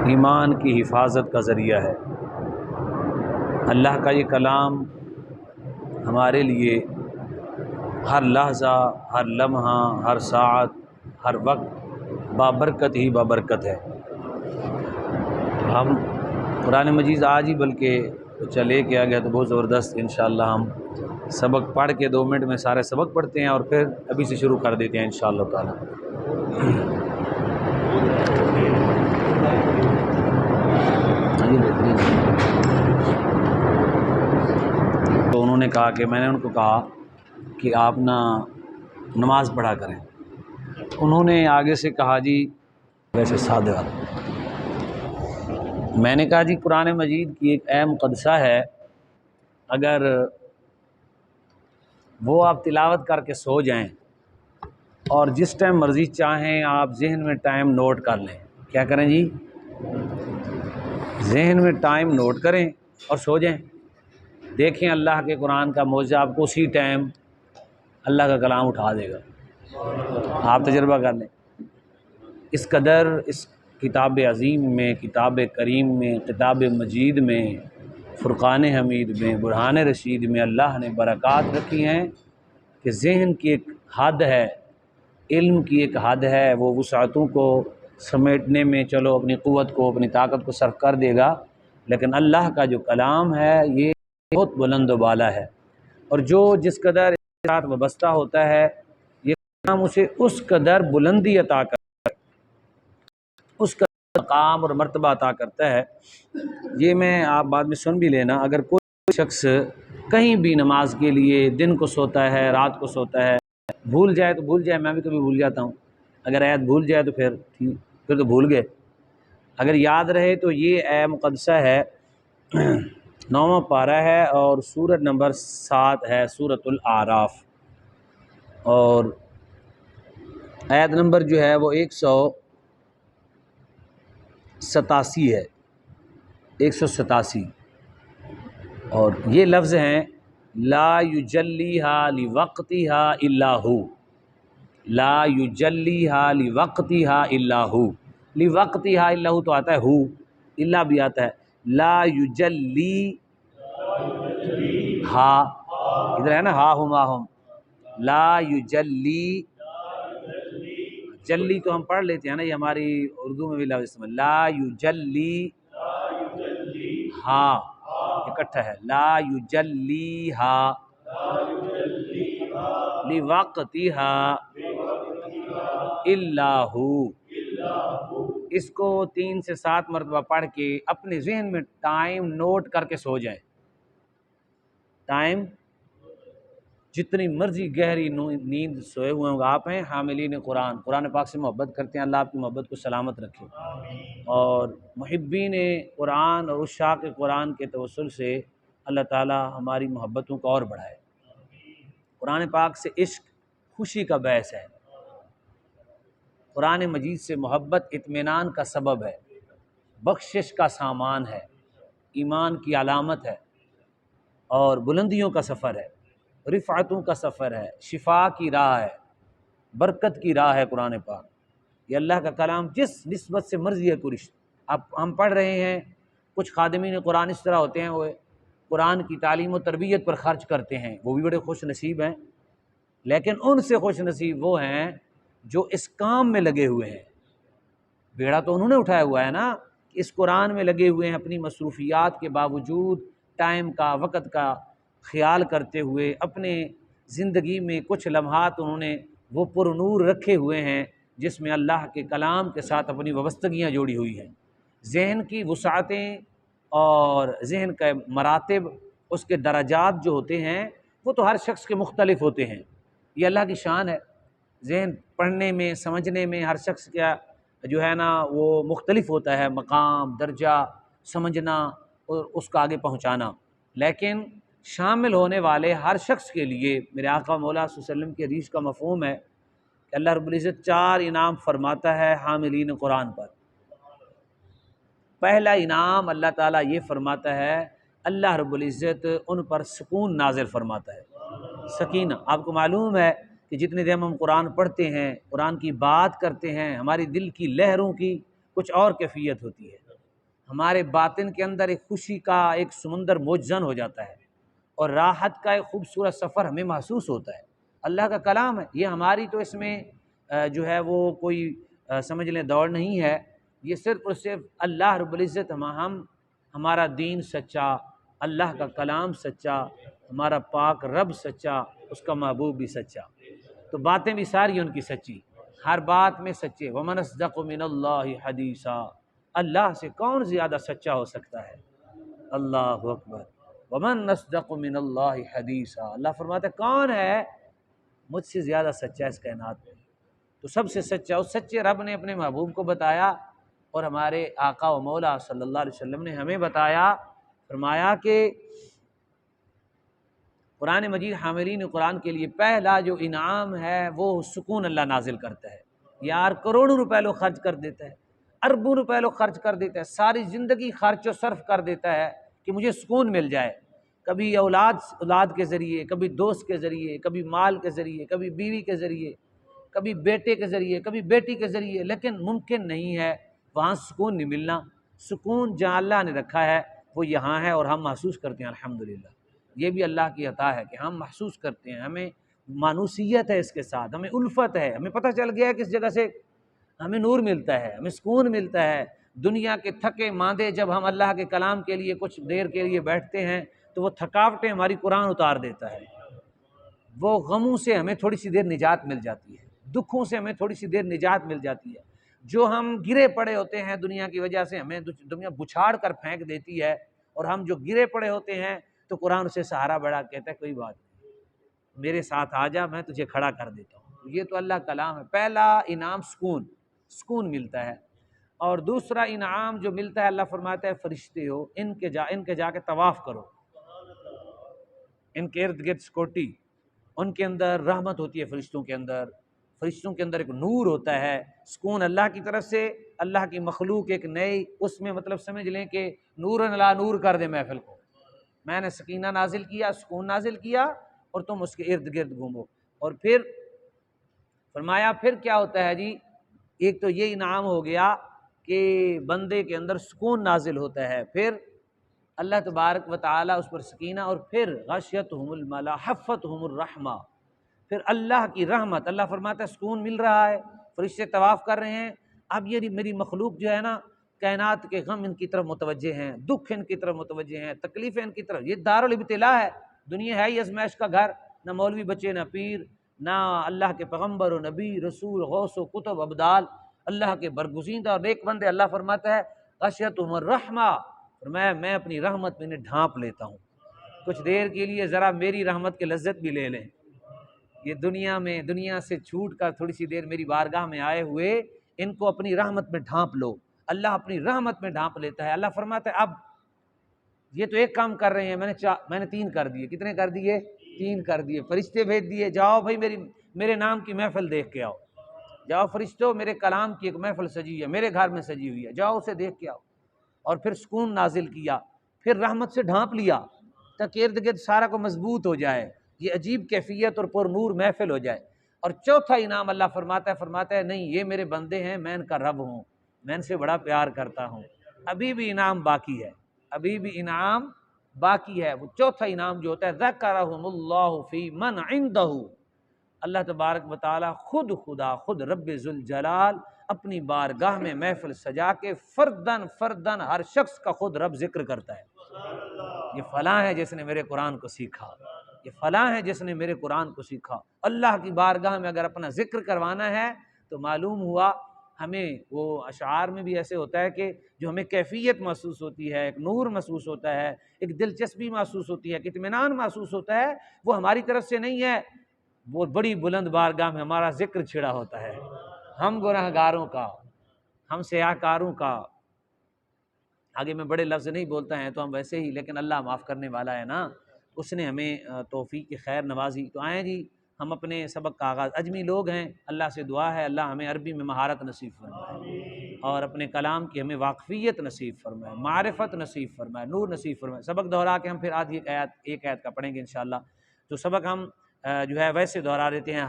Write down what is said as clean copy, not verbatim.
ایمان کی حفاظت کا ذریعہ ہے۔ اللہ کا یہ کلام ہمارے لیے ہر لحظہ، ہر لمحہ، ہر ساعت، ہر وقت بابرکت ہی بابرکت ہے۔ ہم قرآن مجید آج ہی بلکہ چلے کے آ گیا تو بہت زبردست، انشاءاللہ ہم سبق پڑھ کے 2 منٹ میں سارے سبق پڑھتے ہیں اور پھر ابھی سے شروع کر دیتے ہیں انشاءاللہ تعالی۔ تو انہوں نے کہا کہ میں نے ان کو کہا کہ آپ نماز پڑھا کریں۔ انہوں نے آگے سے کہا جی ویسے سادہ، میں نے کہا جی قرآن مجید کی ایک اہم مقدسہ ہے، اگر وہ آپ تلاوت کر کے سو جائیں اور جس ٹائم مرضی چاہیں آپ ذہن میں ٹائم نوٹ کر لیں، کیا کریں جی؟ ذہن میں ٹائم نوٹ کریں اور سو جائیں۔ دیکھیں اللہ کے قرآن کا معجزہ، آپ کو اسی ٹائم اللہ کا کلام اٹھا دے گا، آپ تجربہ کر لیں۔ اس قدر اس کتاب عظیم میں، کتاب کریم میں، کتاب مجید میں، فرقان حمید میں، برہان رشید میں اللہ نے برکات رکھی ہیں کہ ذہن کی ایک حد ہے، علم کی ایک حد ہے، وہ وسعتوں کو سمیٹنے میں چلو اپنی قوت کو، اپنی طاقت کو صرف کر دے گا، لیکن اللہ کا جو کلام ہے یہ بہت بلند و بالا ہے، اور جو جس قدر اس کے ساتھ وابستہ ہوتا ہے یہ کلام اسے اس قدر بلندی عطا کرتا ہے، اس قدر مقام اور مرتبہ عطا کرتا ہے۔ یہ میں آپ بعد میں سن بھی لینا، اگر کوئی شخص کہیں بھی نماز کے لیے دن کو سوتا ہے، رات کو سوتا ہے، بھول جائے تو بھول جائے، میں بھی کبھی بھول جاتا ہوں، اگر آیت بھول جائے تو پھر تو بھول گئے، اگر یاد رہے تو یہ اہم مقدسہ ہے، 9واں پارہ ہے اور سورت نمبر 7 ہے، سورۃ الاعراف، اور آیت نمبر جو ہے وہ 187 ہے، 187، اور یہ لفظ ہیں لا یجلیھا لوقتھا الا ہو، لا یجلیھا لوقتھا الا ہو، لوقتھا الا ہو تو آتا ہے ہو، الا بھی آتا ہے، لا یجلی ہا، ادھر ہے نا ہا ہما ہم، لا یجلی، جلی تو ہم پڑھ لیتے ہیں نا، یہ ہماری اردو میں بھی لفظ استعمال، لا یجلی ہا اکٹھا ہے، لا یجلیھا لوقتھا الا ہو، اس کو 3 سے 7 مرتبہ پڑھ کے اپنے ذہن میں ٹائم نوٹ کر کے سو جائیں، ٹائم جتنی مرضی گہری نیند سوئے ہوئے ہوں گے، آپ ہیں حاملین قرآن پاک سے محبت کرتے ہیں، اللہ آپ کی محبت کو سلامت رکھے، اور محبین قرآن اور عشاق قرآن کے توسل سے اللہ تعالی ہماری محبتوں کو اور بڑھائے۔ قرآن پاک سے عشق خوشی کا باعث ہے، قرآن مجید سے محبت اطمینان کا سبب ہے، بخشش کا سامان ہے، ایمان کی علامت ہے، اور بلندیوں کا سفر ہے، رفعتوں کا سفر ہے، شفا کی راہ ہے، برکت کی راہ ہے قرآن پاک۔ یہ اللہ کا کلام جس نسبت سے مرضی ہے قرش، اب ہم پڑھ رہے ہیں، کچھ خادمین قرآن اس طرح ہوتے ہیں وہ قرآن کی تعلیم و تربیت پر خرچ کرتے ہیں، وہ بھی بڑے خوش نصیب ہیں، لیکن ان سے خوش نصیب وہ ہیں جو اس کام میں لگے ہوئے ہیں، بیڑا تو انہوں نے اٹھایا ہوا ہے نا، اس قرآن میں لگے ہوئے ہیں، اپنی مصروفیات کے باوجود ٹائم کا، وقت کا خیال کرتے ہوئے اپنے زندگی میں کچھ لمحات انہوں نے وہ پر نور رکھے ہوئے ہیں جس میں اللہ کے کلام کے ساتھ اپنی وابستگیاں جوڑی ہوئی ہیں۔ ذہن کی وسعتیں اور ذہن کے مراتب، اس کے درجات جو ہوتے ہیں وہ تو ہر شخص کے مختلف ہوتے ہیں، یہ اللہ کی شان ہے، ذہن پڑھنے میں، سمجھنے میں ہر شخص کا جو ہے نا وہ مختلف ہوتا ہے، مقام، درجہ، سمجھنا اور اس کا آگے پہنچانا، لیکن شامل ہونے والے ہر شخص کے لیے میرے آقا مولا صلی اللہ علیہ وسلم کی حدیث کا مفہوم ہے کہ اللہ رب العزت 4 انعام فرماتا ہے حاملین قرآن پر۔ پہلا انعام اللہ تعالیٰ یہ فرماتا ہے، اللہ رب العزت ان پر سکون نازل فرماتا ہے، سکینہ۔ آپ کو معلوم ہے کہ جتنے دن ہم قرآن پڑھتے ہیں، قرآن کی بات کرتے ہیں، ہماری دل کی لہروں کی کچھ اور کیفیت ہوتی ہے، ہمارے باطن کے اندر ایک خوشی کا ایک سمندر موجزن ہو جاتا ہے، اور راحت کا ایک خوبصورت سفر ہمیں محسوس ہوتا ہے۔ اللہ کا کلام ہے، یہ ہماری تو اس میں جو ہے وہ کوئی سمجھ لیں دوڑ نہیں ہے، یہ صرف اور صرف اللہ رب العزت ہمارا دین سچا، اللہ کا کلام سچا، ہمارا پاک رب سچا، اس کا محبوب بھی سچا، تو باتیں بھی ساری ان کی سچی، ہر بات میں سچے۔ وَمَنْ أَصْدَقُ مِنَ اللَّهِ حَدِيثًا، اللہ سے کون زیادہ سچا ہو سکتا ہے؟ اللہ اکبر۔ وَمَنْ أَصْدَقُ مِنَ اللَّهِ حَدِيثًا، اللہ فرماتا ہے کون ہے مجھ سے زیادہ سچا اس کائنات میں؟ تو سب سے سچا اس سچے رب نے اپنے محبوب کو بتایا، اور ہمارے آقا و مولا صلی اللہ علیہ وسلم نے ہمیں بتایا، فرمایا کہ قرآن مجید حاملین قرآن کے لیے پہلا جو انعام ہے وہ سکون اللہ نازل کرتا ہے۔ یار کروڑوں روپے لوگ خرچ کر دیتا ہے، اربوں روپے لوگ خرچ کر دیتا ہے، ساری زندگی خرچ و صرف کر دیتا ہے کہ مجھے سکون مل جائے، کبھی اولاد کے ذریعے، کبھی دوست کے ذریعے، کبھی مال کے ذریعے، کبھی بیوی کے ذریعے، کبھی بیٹے کے ذریعے، کبھی بیٹی کے ذریعے، لیکن ممکن نہیں ہے وہاں سکون نہیں ملنا۔ سکون جہاں اللہ نے رکھا ہے وہ یہاں ہے، اور ہم محسوس کرتے ہیں الحمدللہ۔ یہ بھی اللہ کی عطا ہے کہ ہم محسوس کرتے ہیں، ہمیں مانوسیت ہے اس کے ساتھ، ہمیں الفت ہے، ہمیں پتہ چل گیا ہے کہ اس جگہ سے ہمیں نور ملتا ہے، ہمیں سکون ملتا ہے۔ دنیا کے تھکے ماندے جب ہم اللہ کے کلام کے لیے کچھ دیر کے لیے بیٹھتے ہیں تو وہ تھکاوٹیں ہماری قرآن اتار دیتا ہے، وہ غموں سے ہمیں تھوڑی سی دیر نجات مل جاتی ہے، دکھوں سے ہمیں تھوڑی سی دیر نجات مل جاتی ہے۔ جو ہم گرے پڑے ہوتے ہیں دنیا کی وجہ سے، ہمیں دنیا بچھاڑ کر پھینک دیتی ہے، اور ہم جو گرے پڑے ہوتے ہیں تو قرآن اسے سہارا بڑا کہتا ہے کوئی بات نہیں، میرے ساتھ آ جا، میں تجھے کھڑا کر دیتا ہوں۔ یہ تو اللہ کلام ہے۔ پہلا انعام سکون ملتا ہے، اور دوسرا انعام جو ملتا ہے اللہ فرماتا ہے فرشتے ہو ان کے جا کے طواف کرو، ان کے ارد گرد سکوٹی، ان کے اندر رحمت ہوتی ہے، فرشتوں کے اندر ایک نور ہوتا ہے، سکون اللہ کی طرف سے، اللہ کی مخلوق ایک نئی اس میں مطلب سمجھ لیں کہ نور علی نور کر دے محفل کو، میں نے سکینہ نازل کیا، سکون نازل کیا، اور تم اس کے ارد گرد گھومو۔ اور پھر فرمایا پھر کیا ہوتا ہے جی، ایک تو یہ انعام ہو گیا کہ بندے کے اندر سکون نازل ہوتا ہے، پھر اللہ تبارک و تعالیٰ اس پر سکینہ، اور پھر غشیتہم الملا حفتہم الرحمہ، پھر اللہ کی رحمت، اللہ فرماتا ہے سکون مل رہا ہے، فرشتے طواف کر رہے ہیں، اب یہ میری مخلوق جو ہے نا، کائنات کے غم ان کی طرف متوجہ ہیں، دکھ ان کی طرف متوجہ ہیں، تکلیفیں ان کی طرف، یہ دارالابتلاء ہے، دنیا ہے ہی ازمائش کا گھر، نہ مولوی بچے نہ پیر، نہ اللہ کے پیغمبر و نبی رسول غوث و کتب ابدال، اللہ کے برگزیدہ اور نیک بندے، اللہ فرماتا ہے غشیتہم الرحمہ، فرمایا میں اپنی رحمت میں انہیں ڈھانپ لیتا ہوں، کچھ دیر کے لیے ذرا میری رحمت کی لذت بھی لے لیں، یہ دنیا سے چھوٹ کر تھوڑی سی دیر میری بارگاہ میں آئے ہوئے ان کو اپنی رحمت میں ڈھانپ لو، اللہ اپنی رحمت میں ڈھانپ لیتا ہے۔ اللہ فرماتا ہے اب یہ تو ایک کام کر رہے ہیں، میں نے 3 کر دیے، کتنے کر دیے؟ 3 کر دیے، فرشتے بھیج دیے، جاؤ بھائی میرے نام کی محفل دیکھ کے آؤ، جاؤ فرشتوں میرے کلام کی ایک محفل سجی ہوئی ہے، میرے گھر میں سجی ہوئی ہے، جاؤ اسے دیکھ کے آؤ، اور پھر سکون نازل کیا، پھر رحمت سے ڈھانپ لیا تاکہ ارد گرد سارا کو مضبوط ہو جائے، یہ عجیب کیفیت اور پر نور محفل ہو جائے۔ اور چوتھا انعام اللہ فرماتا ہے نہیں یہ میرے بندے ہیں، میں ان کا رب ہوں، میں ان سے بڑا پیار کرتا ہوں، ابھی بھی انعام باقی ہے، ابھی بھی انعام باقی ہے۔ وہ چوتھا انعام جو ہوتا ہے ذکرہم اللہ فی من عندہ، اللہ تبارک و تعالی خود رب ذوالجلال اپنی بارگاہ میں محفل سجا کے فردن ہر شخص کا خود رب ذکر کرتا ہے، یہ فلاں ہے جس نے میرے قرآن کو سیکھا، یہ فلاں ہے جس نے میرے قرآن کو سیکھا۔ اللہ کی بارگاہ میں اگر اپنا ذکر کروانا ہے تو معلوم ہوا ہمیں وہ اشعار میں بھی ایسے ہوتا ہے کہ جو ہمیں کیفیت محسوس ہوتی ہے، ایک نور محسوس ہوتا ہے، ایک دلچسپی محسوس ہوتی ہے، ایک اطمینان محسوس ہوتا ہے، وہ ہماری طرف سے نہیں ہے، وہ بڑی بلند بارگاہ میں ہمارا ذکر چھڑا ہوتا ہے، ہم گناہ گاروں کا، ہم سیاہ کاروں کا، آگے میں بڑے لفظ نہیں بولتا ہیں تو ہم ویسے ہی، لیکن اللہ معاف کرنے والا ہے نا، اس نے ہمیں توفیق خیر نوازی۔ تو آئیں جی ہم اپنے سبق کا آغاز، اجمی لوگ ہیں، اللہ سے دعا ہے اللہ ہمیں عربی میں مہارت نصیب فرمائے، اور اپنے کلام کی ہمیں واقفیت نصیب فرمائے، معرفت نصیب فرمائے، نور نصیب فرمائے۔ سبق دہرا کے ہم پھر آدھی ایک آیت کا پڑھیں گے انشاءاللہ۔ تو سبق ہم جو ہے ویسے دہرا دیتے ہیں،